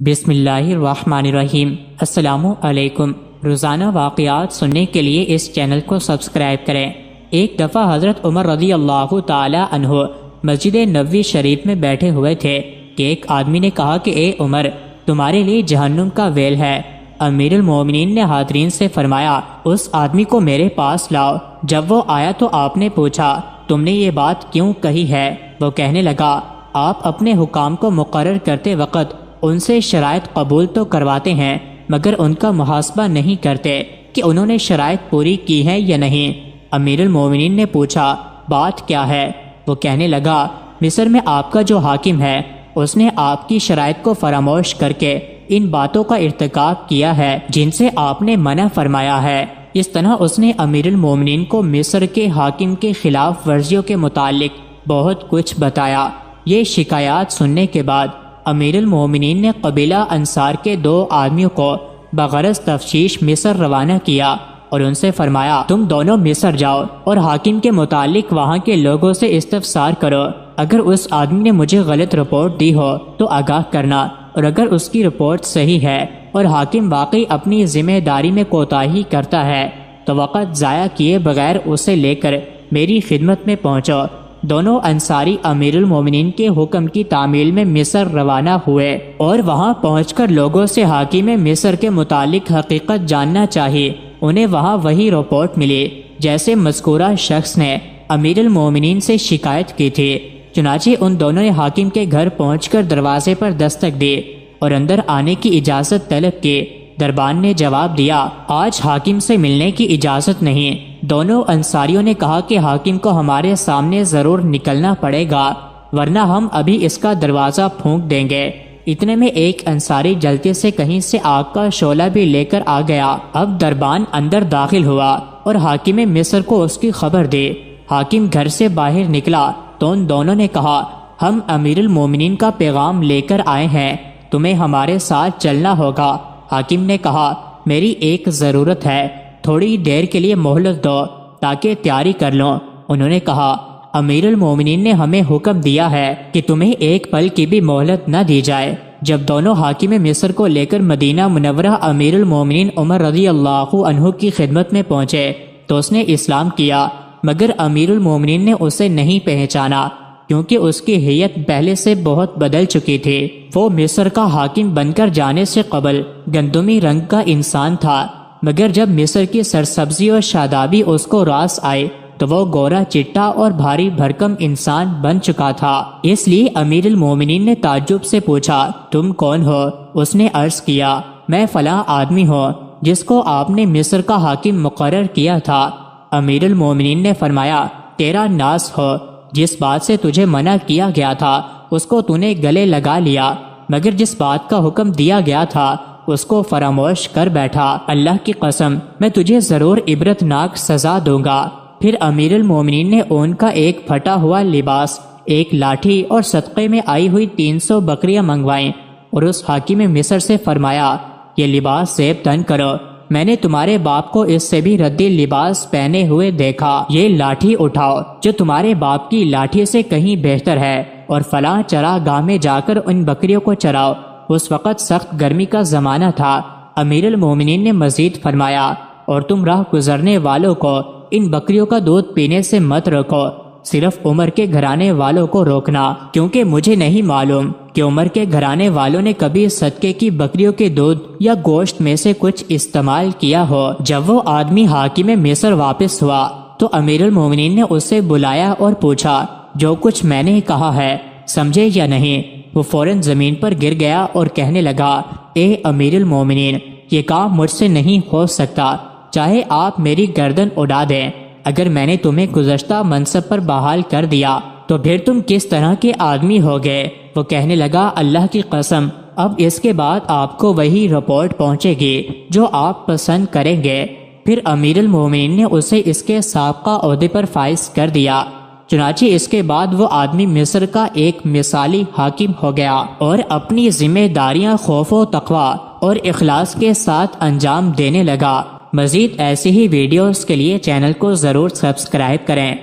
بسم اللہ الرحمن الرحیم۔ السلام علیکم۔ روزانہ واقعات سننے کے لیے اس چینل کو سبسکرائب کریں۔ ایک دفعہ حضرت عمر رضی اللہ تعالی عنہ مسجد نبوی شریف میں بیٹھے ہوئے تھے کہ ایک آدمی نے کہا کہ اے عمر، تمہارے لیے جہنم کا ویل ہے۔ امیر المومنین نے حاضرین سے فرمایا، اس آدمی کو میرے پاس لاؤ۔ جب وہ آیا تو آپ نے پوچھا، تم نے یہ بات کیوں کہی ہے؟ وہ کہنے لگا، آپ اپنے حکام کو مقرر کرتے وقت ان سے شرائط قبول تو کرواتے ہیں، مگر ان کا محاسبہ نہیں کرتے کہ انہوں نے شرائط پوری کی ہے یا نہیں۔ امیر المومنین نے پوچھا، بات کیا ہے؟ وہ کہنے لگا، مصر میں آپ کا جو حاکم ہے اس نے آپ کی شرائط کو فراموش کر کے ان باتوں کا ارتکاب کیا ہے جن سے آپ نے منع فرمایا ہے۔ اس طرح اس نے امیر المومنین کو مصر کے حاکم کے خلاف ورزیوں کے متعلق بہت کچھ بتایا۔ یہ شکایات سننے کے بعد امیر المومنین نے قبیلہ انصار کے 2 آدمیوں کو بغرض تفتیش مصر روانہ کیا اور ان سے فرمایا، تم دونوں مصر جاؤ اور حاکم کے متعلق وہاں کے لوگوں سے استفسار کرو۔ اگر اس آدمی نے مجھے غلط رپورٹ دی ہو تو آگاہ کرنا، اور اگر اس کی رپورٹ صحیح ہے اور حاکم واقعی اپنی ذمہ داری میں کوتاہی کرتا ہے تو وقت ضائع کیے بغیر اسے لے کر میری خدمت میں پہنچو۔ دونوں انصاری امیر المومنین کے حکم کی تعمیل میں مصر روانہ ہوئے اور وہاں پہنچ کر لوگوں سے حاکم مصر کے متعلق حقیقت جاننا چاہیے۔ انہیں وہاں وہی رپورٹ ملی جیسے مذکورہ شخص نے امیر المومنین سے شکایت کی تھی۔ چنانچہ ان دونوں نے حاکم کے گھر پہنچ کر دروازے پر دستک دی اور اندر آنے کی اجازت طلب کی۔ دربان نے جواب دیا، آج حاکم سے ملنے کی اجازت نہیں۔ دونوں انصاریوں نے کہا کہ حاکم کو ہمارے سامنے ضرور نکلنا پڑے گا، ورنہ ہم ابھی اس کا دروازہ پھونک دیں گے۔ اتنے میں ایک انصاری جلدی سے کہیں سے آگ کا شعلہ بھی لے کر آ گیا۔ اب دربان اندر داخل ہوا اور حاکم مصر کو اس کی خبر دی۔ حاکم گھر سے باہر نکلا تو ان دونوں نے کہا، ہم امیر المومنین کا پیغام لے کر آئے ہیں، تمہیں ہمارے ساتھ چلنا ہوگا۔ حاکم نے کہا، میری ایک ضرورت ہے، تھوڑی دیر کے لیے مہلت دو تاکہ تیاری کر لوں۔ انہوں نے کہا، امیر المومنین نے ہمیں حکم دیا ہے کہ تمہیں ایک پل کی بھی مہلت نہ دی جائے۔ جب دونوں حاکم مصر کو لے کر مدینہ منورہ امیر المومنین عمر رضی اللہ عنہ کی خدمت میں پہنچے تو اس نے اسلام کیا، مگر امیر المومنین نے اسے نہیں پہچانا کیونکہ اس کی حیت پہلے سے بہت بدل چکی تھی۔ وہ مصر کا حاکم بن کر جانے سے قبل گندمی رنگ کا انسان تھا، مگر جب مصر کی سرسبزی اور شادابی اس کو راس آئے تو وہ گورا چٹا اور بھاری بھرکم انسان بن چکا تھا۔ اس لیے امیر المومنین نے تعجب سے پوچھا، تم کون ہو؟ اس نے عرض کیا، میں فلاں آدمی ہوں جس کو آپ نے مصر کا حاکم مقرر کیا تھا۔ امیر المومنین نے فرمایا، تیرا ناس ہو، جس بات سے تجھے منع کیا گیا تھا اس کو تو نے گلے لگا لیا، مگر جس بات کا حکم دیا گیا تھا اس کو فراموش کر بیٹھا۔ اللہ کی قسم، میں تجھے ضرور عبرتناک سزا دوں گا۔ پھر امیر المومنین نے اون کا ایک پھٹا ہوا لباس، ایک لاٹھی اور صدقے میں آئی ہوئی 300 بکریاں منگوائیں اور اس حاکم مصر سے فرمایا، یہ لباس زیب تن کرو، میں نے تمہارے باپ کو اس سے بھی ردی لباس پہنے ہوئے دیکھا۔ یہ لاٹھی اٹھاؤ جو تمہارے باپ کی لاٹھی سے کہیں بہتر ہے، اور فلاں چراگاہ میں جا کر ان بکریوں کو چراؤ۔ اس وقت سخت گرمی کا زمانہ تھا۔ امیر المومنین نے مزید فرمایا، اور تم راہ گزرنے والوں کو ان بکریوں کا دودھ پینے سے مت روکو، صرف عمر کے گھرانے والوں کو روکنا، کیونکہ مجھے نہیں معلوم کہ عمر کے گھرانے والوں نے کبھی صدقے کی بکریوں کے دودھ یا گوشت میں سے کچھ استعمال کیا ہو۔ جب وہ آدمی حاکم مصر واپس ہوا تو امیر المومنین نے اسے بلایا اور پوچھا، جو کچھ میں نے کہا ہے سمجھے یا نہیں؟ وہ فوراً زمین پر گر گیا اور کہنے لگا، اے امیر المومنین، یہ کام مجھ سے نہیں ہو سکتا، چاہے آپ میری گردن اڑا دیں۔ اگر میں نے تمہیں گزشتہ منصب پر بحال کر دیا تو پھر تم کس طرح کے آدمی ہو گئے؟ وہ کہنے لگا، اللہ کی قسم، اب اس کے بعد آپ کو وہی رپورٹ پہنچے گی جو آپ پسند کریں گے۔ پھر امیر المومنین نے اسے اس کے سابقہ عہدے پر فائز کر دیا۔ چنانچہ اس کے بعد وہ آدمی مصر کا ایک مثالی حاکم ہو گیا اور اپنی ذمہ داریاں خوف و تقوی اور اخلاص کے ساتھ انجام دینے لگا۔ مزید ایسی ہی ویڈیوز کے لیے چینل کو ضرور سبسکرائب کریں۔